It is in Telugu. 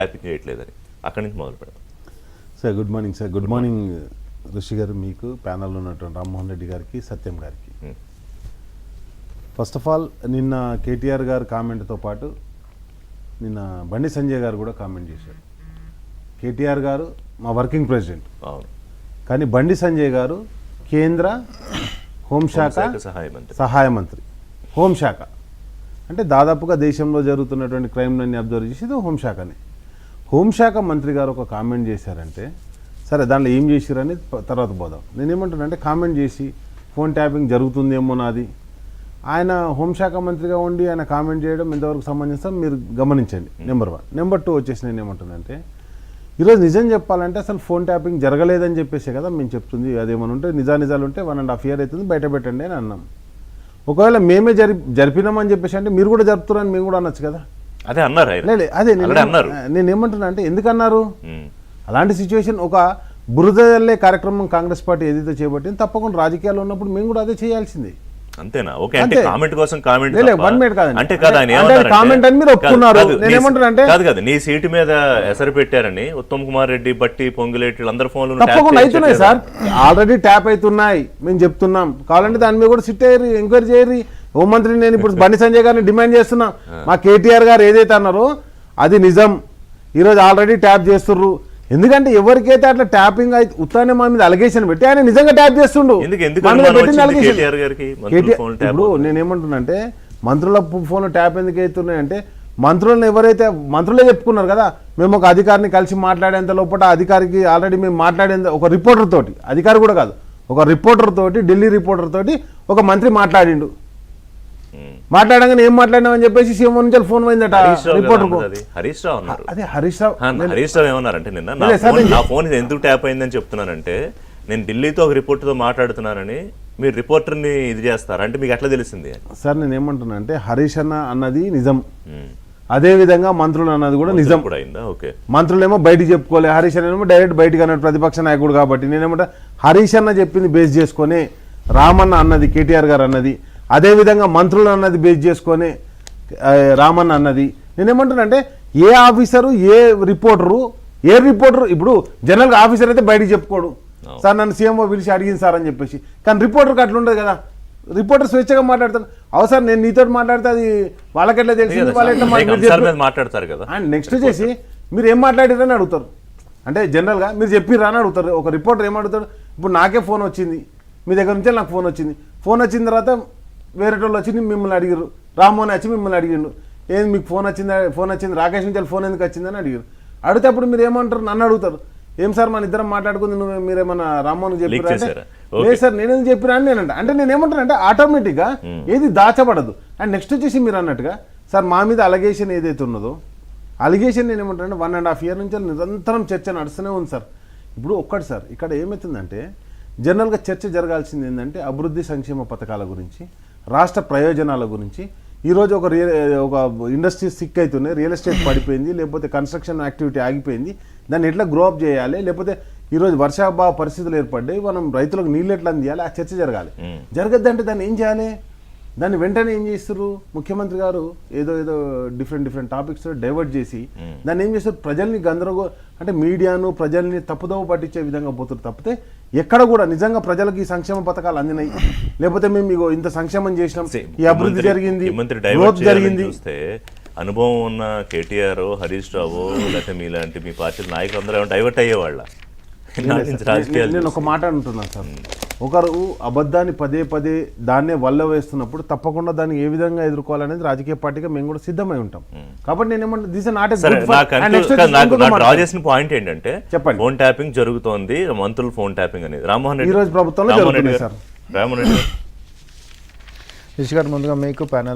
ట్యాపింగ్ చేయట్లేదని అక్కడి నుంచి మొదలు పెడతాం. Sir good morning sir. Good morning ఋషి గారు, మీకు ప్యానల్లో ఉన్నటువంటి రామ్మోహన్ రెడ్డి గారికి, సత్యం గారికి. ఫస్ట్ ఆఫ్ ఆల్ నిన్న కేటీఆర్ గారు కామెంట్తో పాటు నిన్న బండి సంజయ్ గారు కూడా కామెంట్ చేశారు. కేటీఆర్ గారు మా వర్కింగ్ ప్రెసిడెంట్, అవును, కానీ బండి సంజయ్ గారు కేంద్ర హోంశాఖ సహాయ మంత్రి. హోంశాఖ అంటే దాదాపుగా దేశంలో జరుగుతున్నటువంటి క్రైమ్లన్నీ అబ్జర్వ్ చేసేది హోంశాఖనే. హోంశాఖ మంత్రి గారు ఒక కామెంట్ చేశారంటే, సరే దాంట్లో ఏం చేసిరని తర్వాత పోదాం. నేనేమంటున్నానంటే, కామెంట్ చేసి ఫోన్ ట్యాపింగ్ జరుగుతుందేమో నాది, ఆయన హోంశాఖ మంత్రిగా ఉండి ఆయన కామెంట్ చేయడం ఎంతవరకు సంబంధించిన మీరు గమనించండి. నెంబర్ 1. నెంబర్ 2 వచ్చేసి నేను ఏమంటున్నానంటే, ఈరోజు నిజం చెప్పాలంటే అసలు ఫోన్ ట్యాపింగ్ జరగలేదని చెప్పేసే కదా మేము చెప్తుంది. అదేమని ఉంటే నిజాలు ఉంటే 1.5 year అవుతుంది, బయట పెట్టండి అని అన్నాం. ఒకవేళ మేమే జరిపినామని చెప్పేసి అంటే మీరు కూడా జరుపుతున్నారని మేము కూడా అనొచ్చు కదా. అదే అన్నారు. అదే నేను ఏమంటున్నా అంటే, ఎందుకన్నారు? అలాంటి సిచ్యువేషన్, ఒక బురద జల్లే కార్యక్రమం కాంగ్రెస్ పార్టీ ఏదైతే చేపట్టింది, తప్పకుండా రాజకీయాల్లో ఉన్నప్పుడు మేము కూడా అదే చేయాల్సింది. అంతేనా? ఓకే, అంటే కామెంట్ కోసం కామెంట్ 1 minute కాదండి, అంటే కాదు కామెంట్ అని మీరు ఒప్పుకున్నారు. నేను ఏమంటున్నానంటే, కాదు నీ సీటు మీద ఎసరు పెట్టారని ఉత్తమ్ కుమార్ రెడ్డి, బట్టి, పొంగులేటి అందరు ఫోన్లు తప్పకుండా అవుతున్నాయి సార్, ఆల్రెడీ ట్యాప్ అవుతున్నాయి, మేము చెప్తున్నాం. కావాలంటే దాని మీద కూడా సిట్ అయ్యి ఎంక్వైరీ చేయరు. హోంమంత్రి నేను ఇప్పుడు బండి సంజయ్ గారిని డిమాండ్ చేస్తున్నా, మా కేటీఆర్ గారు ఏదైతే అన్నారో అది నిజం. ఈరోజు ఆల్రెడీ ట్యాప్ చేస్తుర్రు. ఎందుకంటే ఎవరికైతే అట్లా ట్యాపింగ్ అయితే ఉత్తానే మా మీద అలిగేషన్ పెట్టి ఆయన నిజంగా ట్యాప్ చేస్తుండు. ఇప్పుడు నేనేమంటున్నా అంటే, మంత్రుల ఫోన్లు ట్యాప్ ఎందుకు అవుతున్నాయంటే, మంత్రులను ఎవరైతే మంత్రులే చెప్పుకున్నారు కదా, మేము ఒక అధికారిని కలిసి మాట్లాడేంత లోపల అధికారికి ఆల్రెడీ మేము మాట్లాడేంత, ఒక రిపోర్టర్ తోటి, అధికారి కూడా కాదు, ఒక రిపోర్టర్ తోటి, ఢిల్లీ రిపోర్టర్ తోటి ఒక మంత్రి మాట్లాడిండు. మాట్లాడంగానే ఏం మాట్లాడినామని చెప్పేసి సీఎం నుంచి ఫోన్ పోయిందట రిపోర్టర్. అదే హరీష్ రావు ఏమన్నారంటే, నిన్న నా ఫోన్ ఎందుకు ట్యాప్ అయిందని చెప్తున్నానంటే, నేను ఢిల్లీతో ఒక రిపోర్టర్తో మాట్లాడుతున్నానని మీరు రిపోర్టర్ని ఇది చేస్తారు అంటే మీకు ఎట్లా తెలిసింది సార్? నేను ఏమంటున్నా అంటే, హరీష్ అన్న అన్నది నిజం, అదే విధంగా మంత్రులు అన్నది కూడా నిజం. మంత్రులేమో బయటికి చెప్పుకోలే, హరీష్ అన్న డైరెక్ట్ బయటకు అన్నాడు, ప్రతిపక్ష నాయకుడు కాబట్టి. నేనేమంటా, హరీష్ అన్న చెప్పింది బేస్ చేసుకొని రామన్న అన్నది, కేటీఆర్ గారు అన్నది, అదేవిధంగా మంత్రులు అన్నది బేస్ చేసుకొని రామన్న అన్నది. నేనేమంటున్నా అంటే, ఏ ఆఫీసరు ఏ రిపోర్టరు ఇప్పుడు జనరల్గా ఆఫీసర్ అయితే బయటికి చెప్పుకోడు, సార్ నన్ను సీఎంఓ పిలిచి అడిగింది సార్ అని చెప్పేసి. కానీ రిపోర్టర్కి అట్లా ఉండదు కదా, రిపోర్టర్ స్వేచ్ఛగా మాట్లాడతాను. అవసరం నేను నీతో మాట్లాడితే అది వాళ్ళకెట్లా తెలిసింది, వాళ్ళు ఎట్లా మాట్లాడతారు కదా. అండ్ నెక్స్ట్ చేసి మీరు ఏం మాట్లాడారని అడుగుతారు. అంటే జనరల్గా మీరు చెప్పిర్రా అని అడుగుతారు. ఒక రిపోర్టర్ ఏమడుగుతాడు, ఇప్పుడు నాకే ఫోన్ వచ్చింది, మీ దగ్గర నుంచే నాకు ఫోన్ వచ్చింది, ఫోన్ వచ్చిన తర్వాత వేరే వాళ్ళు వచ్చి మిమ్మల్ని అడిగారు, రామ్మోహన్ వచ్చి మిమ్మల్ని అడిగిండు, ఏంది మీకు ఫోన్ వచ్చింది రాకేష్ నుంచి ఫోన్ ఎందుకు వచ్చిందని అడిగారు. అడిగితే అప్పుడు మీరు ఏమంటారు, నన్ను అడుగుతారు, ఏం సార్ మన ఇద్దరం మాట్లాడుకుంది, మీరేమన్నా రామ్మోహన్ చెప్పారా అంటే, లేదు సార్ నేనేం చెప్పినా అని నేనంట. అంటే నేను ఏమంటాను అంటే, ఆటోమేటిక్గా ఏది దాచబడదు. అండ్ నెక్స్ట్ వచ్చేసి మీరు అన్నట్టుగా సార్ మా మీద అలిగేషన్ ఏదైతే ఉన్నదో, అలిగేషన్ నేను ఏమంటానంటే 1.5 year నుంచి నిరంతరం చర్చ నడుస్తూనే ఉంది సార్. ఇప్పుడు ఒక్కటి సార్, ఇక్కడ ఏమవుతుందంటే, జనరల్గా చర్చ జరగాల్సింది ఏంటంటే, అభివృద్ధి సంక్షేమ పథకాల గురించి, రాష్ట్ర ప్రయోజనాల గురించి. ఈరోజు ఒక ఇండస్ట్రీస్ సిక్ అవుతున్నాయి, రియల్ ఎస్టేట్ పడిపోయింది, లేకపోతే కన్స్ట్రక్షన్ యాక్టివిటీ ఆగిపోయింది, దాన్ని ఎట్లా గ్రో అప్ చేయాలి, లేకపోతే ఈరోజు వర్షాభావ పరిస్థితులు ఏర్పడ్డాయి, మనం రైతులకు నీళ్ళు ఎట్లా అందియాలి, ఆ చర్చ జరగాలి. జరగద్దంటే దాన్ని ఏం చేయాలి, దాన్ని వెంటనే ఏం చేస్తారు ముఖ్యమంత్రి గారు, ఏదో డిఫరెంట్ టాపిక్స్ డైవర్ట్ చేసి దాన్ని ఏం చేస్తారు, ప్రజల్ని అంటే మీడియాను ప్రజల్ని తప్పుదోవ పట్టించే విధంగా పోతారు తప్పితే, ఎక్కడ కూడా నిజంగా ప్రజలకు ఈ సంక్షేమ పథకాలు అందినాయి, లేకపోతే మేము ఇగో ఇంత సంక్షేమం చేసినాం, ఈ అభివృద్ధి జరిగింది, గ్రోత్ జరిగింది. అనుభవం ఉన్న కేటీఆర్, హరీష్ రావు, లేకపోతే మీలాంటి మీ పార్టీ నాయకులు అందరూ డైవర్ట్ అయ్యేవాళ్ళ. నేను ఒక మాట అంటున్నాను సార్, ఒకరు అబద్ధాన్ని పదే దాన్నే వల్ల వేస్తున్నప్పుడు తప్పకుండా దాన్ని ఏ విధంగా ఎదుర్కోవాలనేది రాజకీయ పార్టీగా మేము కూడా సిద్ధమై ఉంటాం. కాబట్టి చేసిన పాయింట్ ఏంటంటే, చెప్పండి, ఫోన్ ట్యాపింగ్ జరుగుతోంది, మంత్రులు ఫోన్ ట్యాపింగ్ అనేది రామ్మోహన్ రెడ్డి ఈ రోజు ప్రభుత్వంలో జరుగుతుంది సార్. రామ్మోహన్ రెడ్డి రిషి గారు, ముందుగా మీకు ప్యానెల్